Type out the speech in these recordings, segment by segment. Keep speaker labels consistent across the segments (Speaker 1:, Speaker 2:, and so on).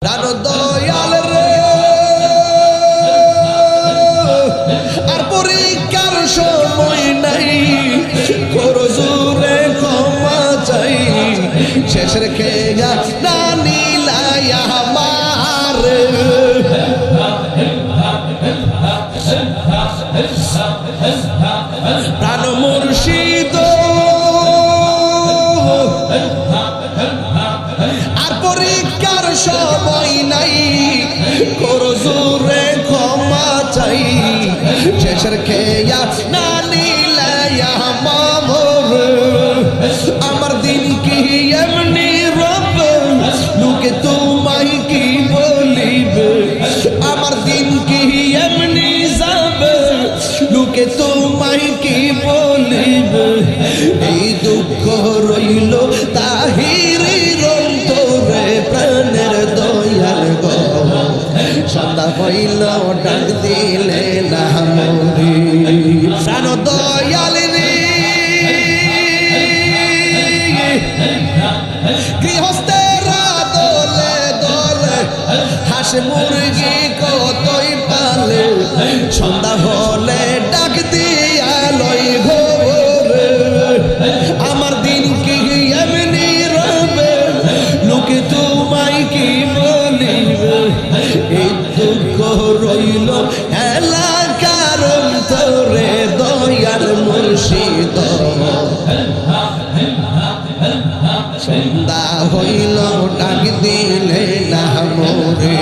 Speaker 1: প্রাণ দয়াল রে আর পরীক্ষার সময় নাই করো জোরে ক্ষমা চাই শেষের খেয়া না নিলাই আমার প্রাণ মুর্শিদ আর পরীক্ষার সময় নাই করো জোরে ক্ষমা চাই শেষের খেয়া না নিলাই আমার দিন কি এমনি রব লোকে তোমায় কি বলিবে আমার দিন কি এমনি যাবে লোকে তোমায় কি বলিবে এই দুঃখ রইল তাহিরির অন্তরে প্রাণের দয়াল গো সদা হইল ডাক দিলে না মরি প্রাণ দয়াল রে গৃহস্থেরা দলে দলে হাঁস মুরগি কতই পালে সন্ধ্যা হলে ডাক দিয়া লই ঘরে আমার দিন কি এমনি রবে লোকে তোমায় কি বলিবে এই দুঃখ রইল এলাকার অন্তরে দয়াল মুর্শিদ সন্ধ্যা হইল ডাক দিলে না মরে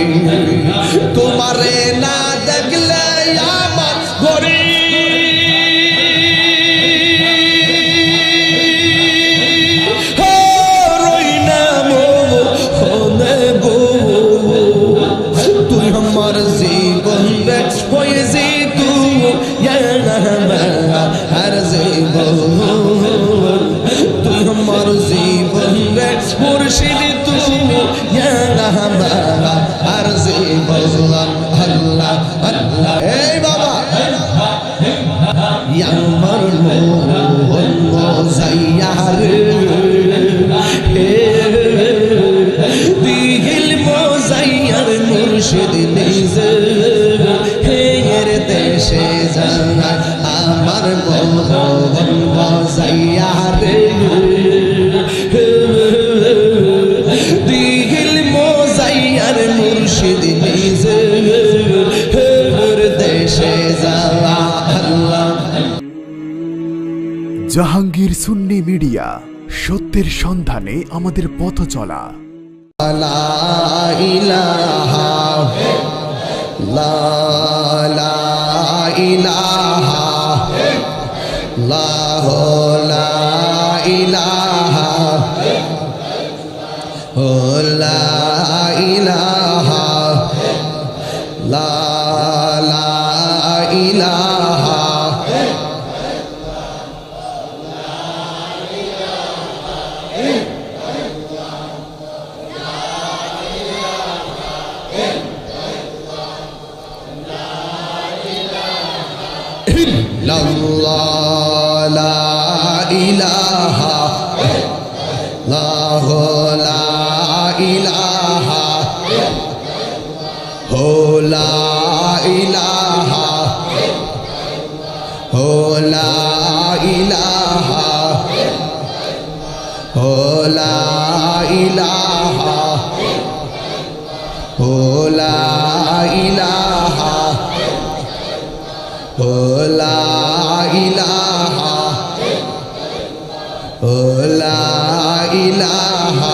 Speaker 1: তোমারে না দেখলে আমার ঘরে রই না মনে গো তুই আমার জীবন হয়েছি তুই আর জীবন তুই আমার জীবন মুর্শিদ তুমি আর জীবন আল্লাহ আল্লাহ এই বাবা আমার মন মজাইয়ার দিল মজাইয়ার মুর্শিদ নিজে হের দেশে জানা আমার মন মজাইয়ার দিল মজাইয়ার মুর্শিদ নিজে হের দেশে যাওয়া আল্লাহ
Speaker 2: জাহাঙ্গীর সুন্নি মিডিয়া সত্যের সন্ধানে আমাদের পথ চলা
Speaker 1: লা ইলাহা লা ইলাহা লা ইলাহা লা ইলাহা লা ইলাহা illallah la ilaha la ilaha ho la ilaha ho la ilaha ho la ilaha ho la ilaha ho la ilaha ho la ilaha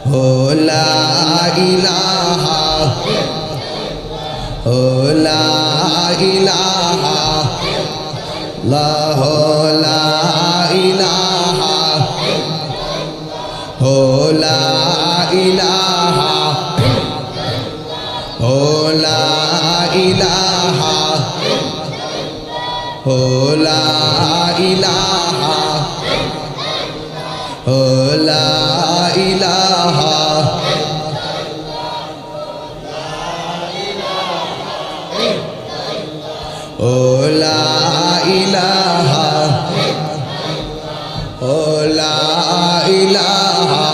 Speaker 1: ho la ilaha ho la ilaha la ho la ilaha ho la ilaha ho la ilaha ho la ilaha ho la ilaha ho la ilaha ho la ilaha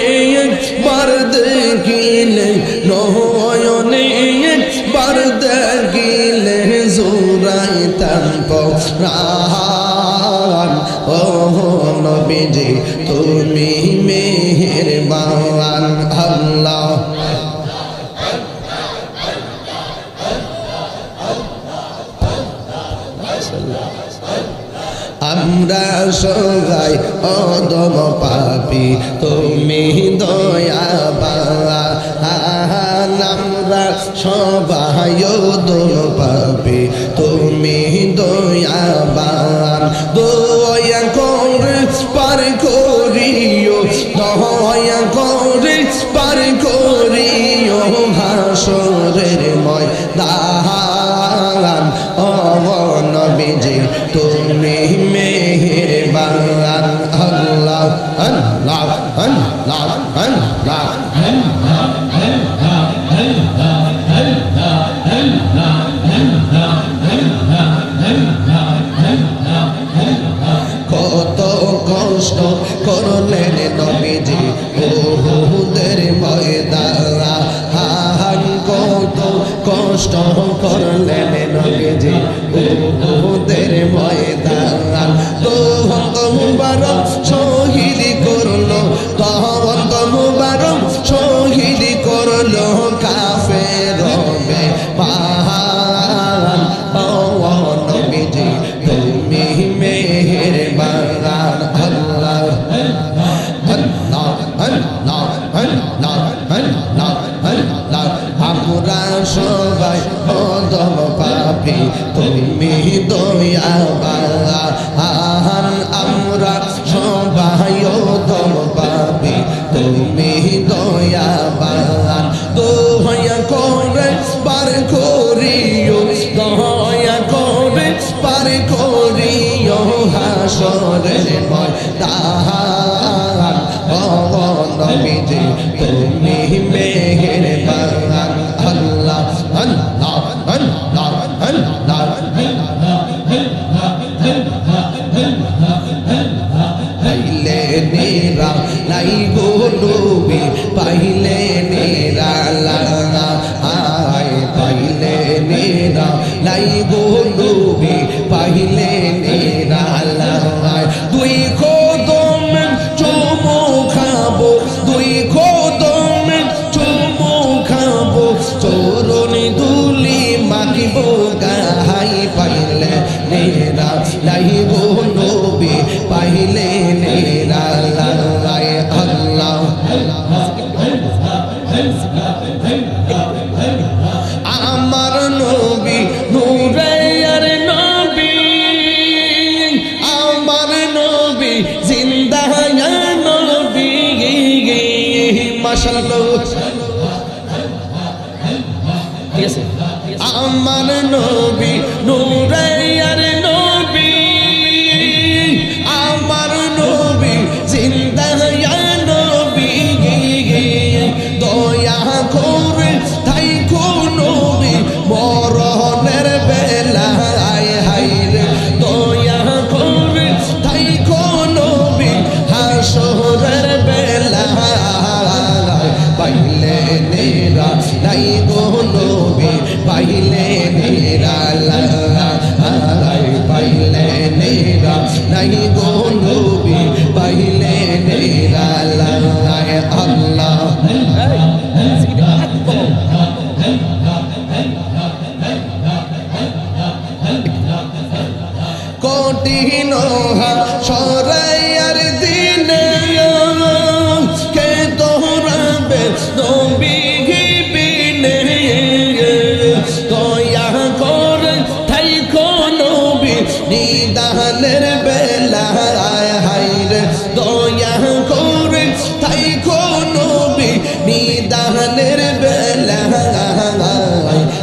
Speaker 1: রান ও নবীজি তুমি মেহেরবান আল্লাহ আমরা সবাই অদম পাপী তুমি দয়াবান আমরা সবাই অদম পাপী তুমি দয়াবান দয়া করে পার করিও দয়া করে পার করিও হাসরের ময়দান ও নবীজি তুমি মেহেরবান আল্লাহ আল্লাহ আল্লাহ আল্লাহ কত কষ্ট করলেন নবীজি উহুদের ময়দান কত কষ্ট করলেন নবীজি উহুদের ময়দান দোহত মুবারক শহীদ করলো দোহত মুবারক শহীদ করলো কাফের রবে পাহান ও নবীজি তুমি মেহেরবান আল্লাহ আল্লাহ আল্লাহ আল্লাহ আল্লাহ আল্লাহ আমরা সবাই অদম পাপী তুমি দয়াবান আমরা সবাই অদম পাপী তুমি দয়াবান দয়া করে পার করিও দয়া করে পার করিও হাসরের ময়দান ও নবীজি তুমি মেহেরবান আল্লাহ আল্লাহ আল্লাহ আল্লাহ পাইলে নেরা লাই গো নবী পাইলে নেরা লাগা আয় পাইলে নেরা লাই গো নবী পাইলে নেরা লাগা দুই কদম চুমু খাবো দুই কদম চুমু খাবো চরণ ধুলি মাখিব গাহাই পাইলে নেরা লাই গো নবী পাইলে নেরা লাগায় আল্লাহ আমার নবী নূরে আর নবী আমার নবী জিন্দা নবী মাশাআল্লাহ ঠিক আছে আমার নবী নূরে আর নবী আমার নবী জিন্দা নবী দয়া করে তাই কোন নবী মরণের বেলায় হায়রে দয়া করে তাই কোন নবী হাসরের বেলায় পাইলে নেরা নাই গো নবী পাইলে নেরা লাগায় পাইলে নেরা নাই গো নবী পাইলে নেরা লাগায় আল্লাহ কঠিন সরাইয়ার দিনে কে তোরাবে নবী বিনে দয়া করে তাই কোন নবী নিদানের বেলায় হায়রে দয়া করে তাই কোন নবী নিদানের বেলায়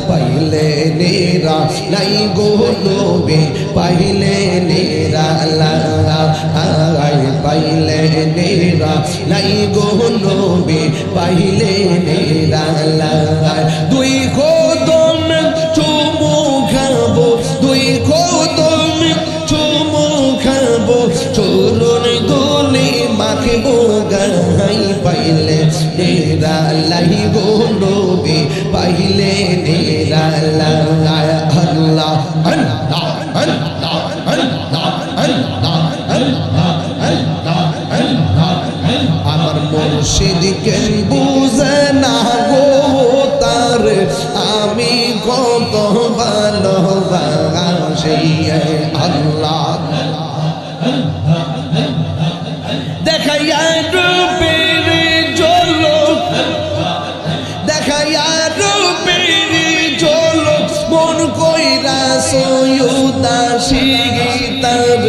Speaker 1: পাইলে নেরা নাই গো নবী পাইলে নেরা লাগায় পাইলে নেরা নাই গো নবী পাইলে নেরা লাগায় দুই কদম চুমু খাবো দুই কদম চুমু খাবো চরণ ধুলি মাখবো গাই পাইলে নেরা লাই গো নবী পাইলে নেরা লাগায় আল্লাহ আল্লাহ আল্লাহ মুর্শিদ কেন বুঝে না গো তার আমি কত ভালোবাসি আল্লাহ দেখাইয়া রূপের ঝলক দেখাইয়া রূপের ঝলক মন কইরা সয়ুদাসী তার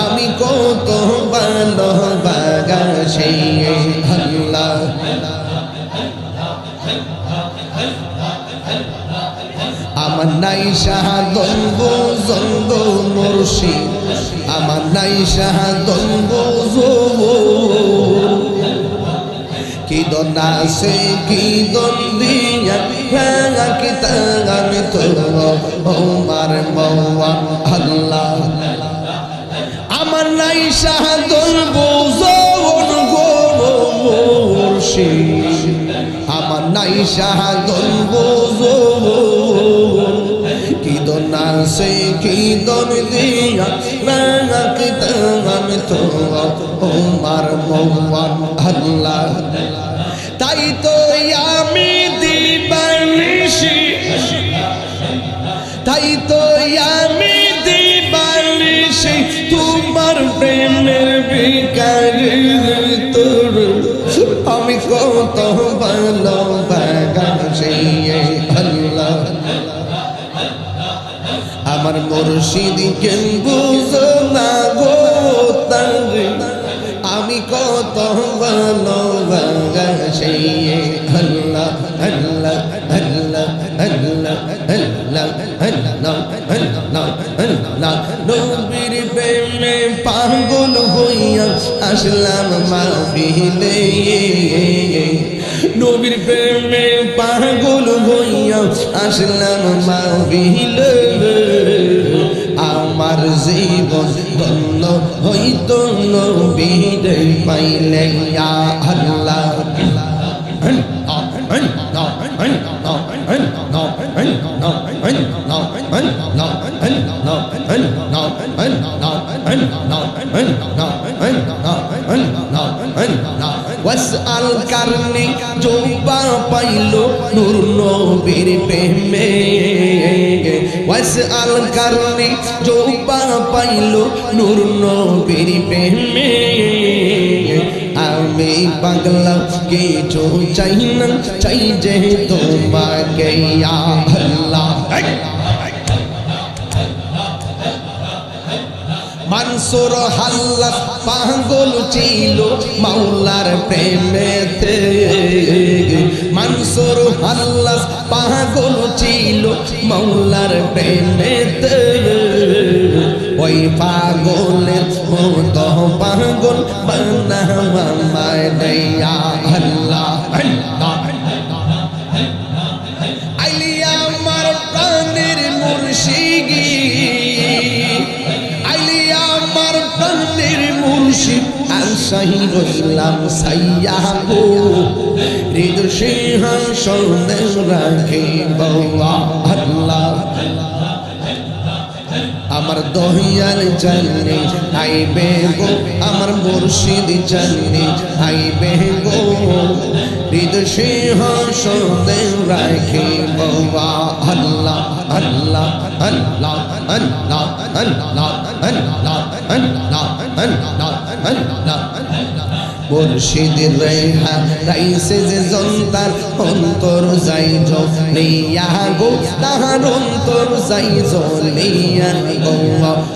Speaker 1: আমি কত ভালোবাসি আল্লাহ আমার নাই শাহাদন বুজন্দ মুর্শিদ আমার নাই শাহাদন বুজো কি দন আছে কি দন দিয়া ভাঙা কি তাগান তো ওমার মওয়া আল্লাহ আমার নাই শাহাদন বুজো গো মুর্শিদ আমার নাই শাহাদন বুজো কি দন আছে কি দন দিয়া ভাঙা কি তাগান তো ওমার মওয়া আল্লাহ তাই তো আমি দিবানিশি তাই তো আমি দিবানিশি তোমার প্রেমের ভিখারি তোর আমি কত ভালোবাসি আল্লাহ আমার মুর্শিদ কেন বুঝো না গো তার আমি কত ভালোবাসি আল্লাহ আল্লাহ আল্লাহ আল্লাহ আল্লাহ আল্লাহ আল্লাহ আল্লাহ নবীর প্রেমে পাগল হইয়া আসলাম মাহফিলে নবীর প্রেমে পাগল হইয়া আসলাম মাহফিলে আমার জীবন ধন্য হইত নবীরে পাইলে ইয়া আল্লাহ ওয়াসআল কারনি জোবা পাইলো নূর নবীর প্রেমে ওয়াসআল কারনি জোবা পাইলো নূর নবীর প্রেমে আমি পাগলা কিছু চাই না চাই যে তোমাকে ইয়া আল্লাহ মানসুর হাল্লাস পাগল ছিল মাওলার প্রেমেতে মানসুর হাল্লাস পাগল ছিল মাওলার প্রেমেতে ওই পাগলের মতো পাগল বানাওয়া মায়া আল্লাহ আইলিয়া আমার প্রাণের মুর্শিদি আইলিয়া আমার প্রাণের মুর্শিদ আশাই রইলাম সাইয়া গো হৃদ সিংহাসনে রাখিব আল্লাহ আমার দহিয়াল জানে আইবে গো আমার মুর্শিদ জানে আইবে গো হৃদ সিংহাসনে রাখিব আল্লাহ আল্লাহ আল্লাহ আল্লাহ আল্লাহ আল্লাহ আল্লাহ আল্লাহ আল্লাহ মুর্শিদ রেহা রাইসে যে জন্তার অন্তর যাই জলিয়া গো তাহার অন্তর যাই জলিয়া গো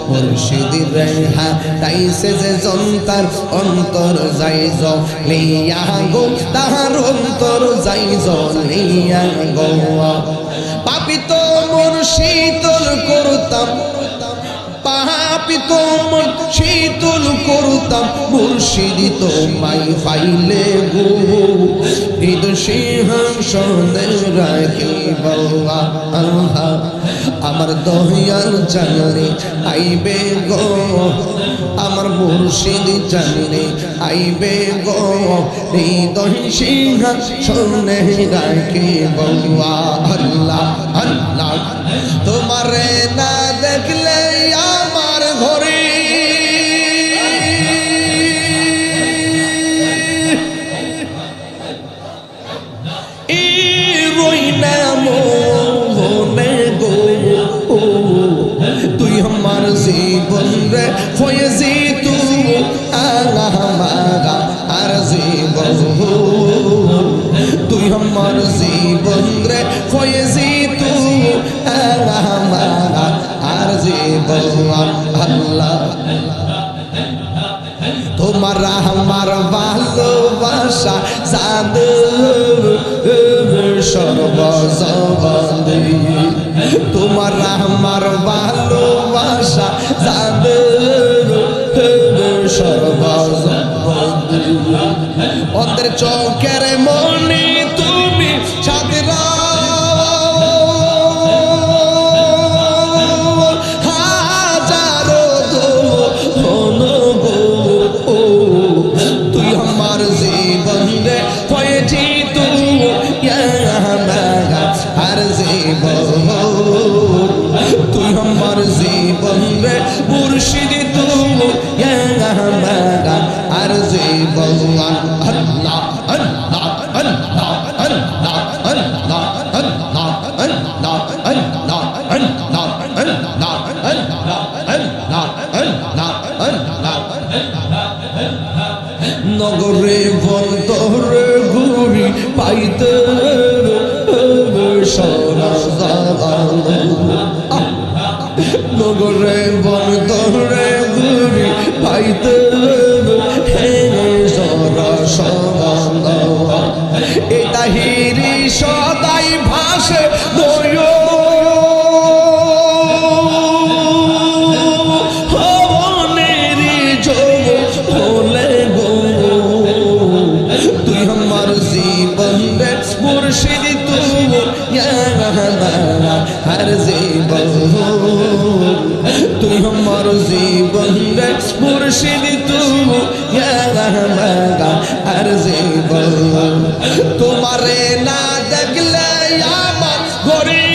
Speaker 1: মুর্শিদ রেহা রাইসে যে জন্তার অন্তর যাই জলিয়া গো তাহার অন্তর যাই জলিয়া গো পাপি তো মন শীতল করতাম পাপি তো মন শীতল করতাম মুর্শিদ তোমায় পাইলে গো হৃদ সিংহাসনে রাখিব আল্লাহ আমার দহিয়াল জানলে আইবে গো আমার মুর্শিদ জানলে আইবে গো হৃদয় সিংহাসনে রাখিব আল্লাহ আল্লাহ তোমারে না দেখলে আমার ঘরে আমার জীবন রে ফয়েজি তুই আমার আর জীবন আল্লাহ তোমার আমার ভালোবাসা জাদু সর্বজগতে তোমার আমার ভালোবাসা জাদু সর্বজগতে ওদের চোখের মনি তুমি ছাদরা তুই আমার জীবন রে মুর্শিদ তুই আমার আর জীবন আল্লাহ আল্লাহ আল্লাহ আল্লাহ আল্লাহ আল্লাহ আল্লাহ আল্লাহ আল্লাহ আল্লাহ আল্লাহ আল্লাহ আল্লাহ নগরে বন্দরে ঘুরি পাইতে নগরে বন্দরে ঘুরি পাইতে এটা হিরি সদাই ভাসে নয় মুর্শিদ তুই হর জীবন তুই আমার জীবন রে মুর্শিদ তুই হর জীবন তোমারে না দেখলে আমার গরি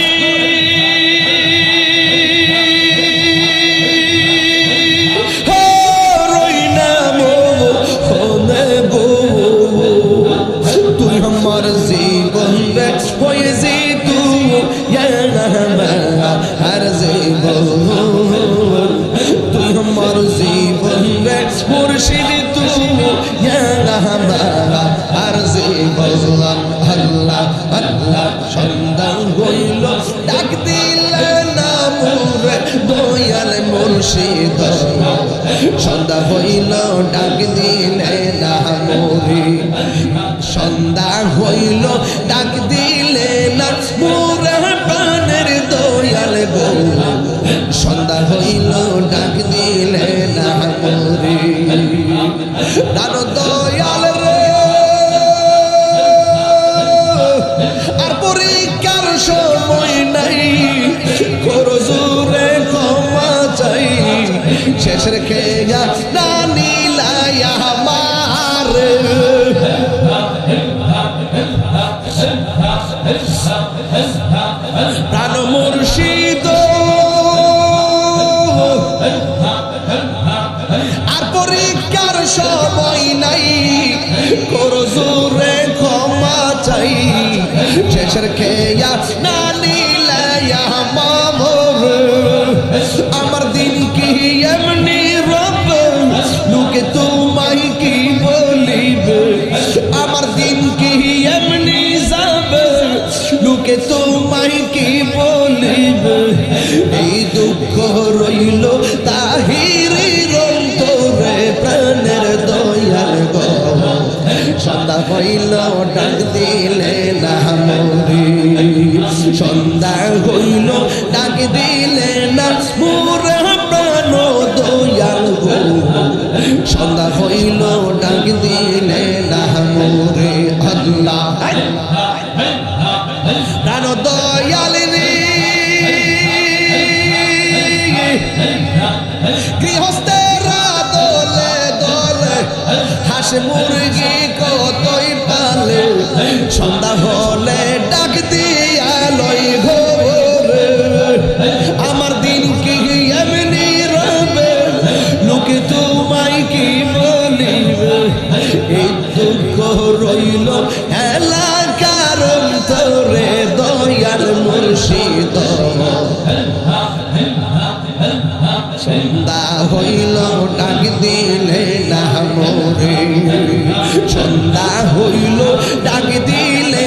Speaker 1: আমার জীবন রে ফয়েজি তুই হর জীবন তুই আমার জীবন রে মুর্শিদ তুই হর জীবন আল্লাহ আল্লাহ সন্ধ্যা হইল ডাক দিলে না মোরে দয়াল মুর্শিদ সন্ধ্যা হইল ডাক দিলে না মোরে সন্ধ্যা হইল ডাক দিলে না মোরে প্রাণের দয়াল গো সন্ধ্যা হইল ডাক দিলে না মোরে প্রাণ দয়াল রে আর পরীক্ষার সময় নাই করো জোরে ক্ষমা চাই শেষের খেয়া না নিলাই আমার প্রাণ মুর্শিদ আর পরীক্ষার সময় নাই করো জোরে ক্ষমা চাই শেষের খেয়া না নিলাই আমার দিন কি এমনি রব লোকে তোমায় কি বলিবে আমার দিন কি এমনি যাবে লোকে তোমায় কি বলিবে এই দুঃখ রইল তাহিরির অন্তরে প্রাণের দয়াল গো সন্ধ্যা হইল ডাক দিলে না মোরে সন্ধ্যা হইল ডাক দিলে না মোরে প্রাণ দয়াল গো সন্ধ্যা হইল ডাক দিলে না মোরে আল্লাহ প্রাণ দয়াল রে গৃহস্থেরা দলে দলে হাঁস মুরগি কতই পালে সন্ধ্যা হলে ডাক দিয়া লই ঘরে আমার দিন কি এমনি রবে লোকে তোমায় কি বলিবে এই দুঃখ রইল এলাকার অন্তরে দয়াল মুর্শিদ সন্ধ্যা হইল ডাক দিলে না মোরে সন্ধ্যা হইল ডাক দিলে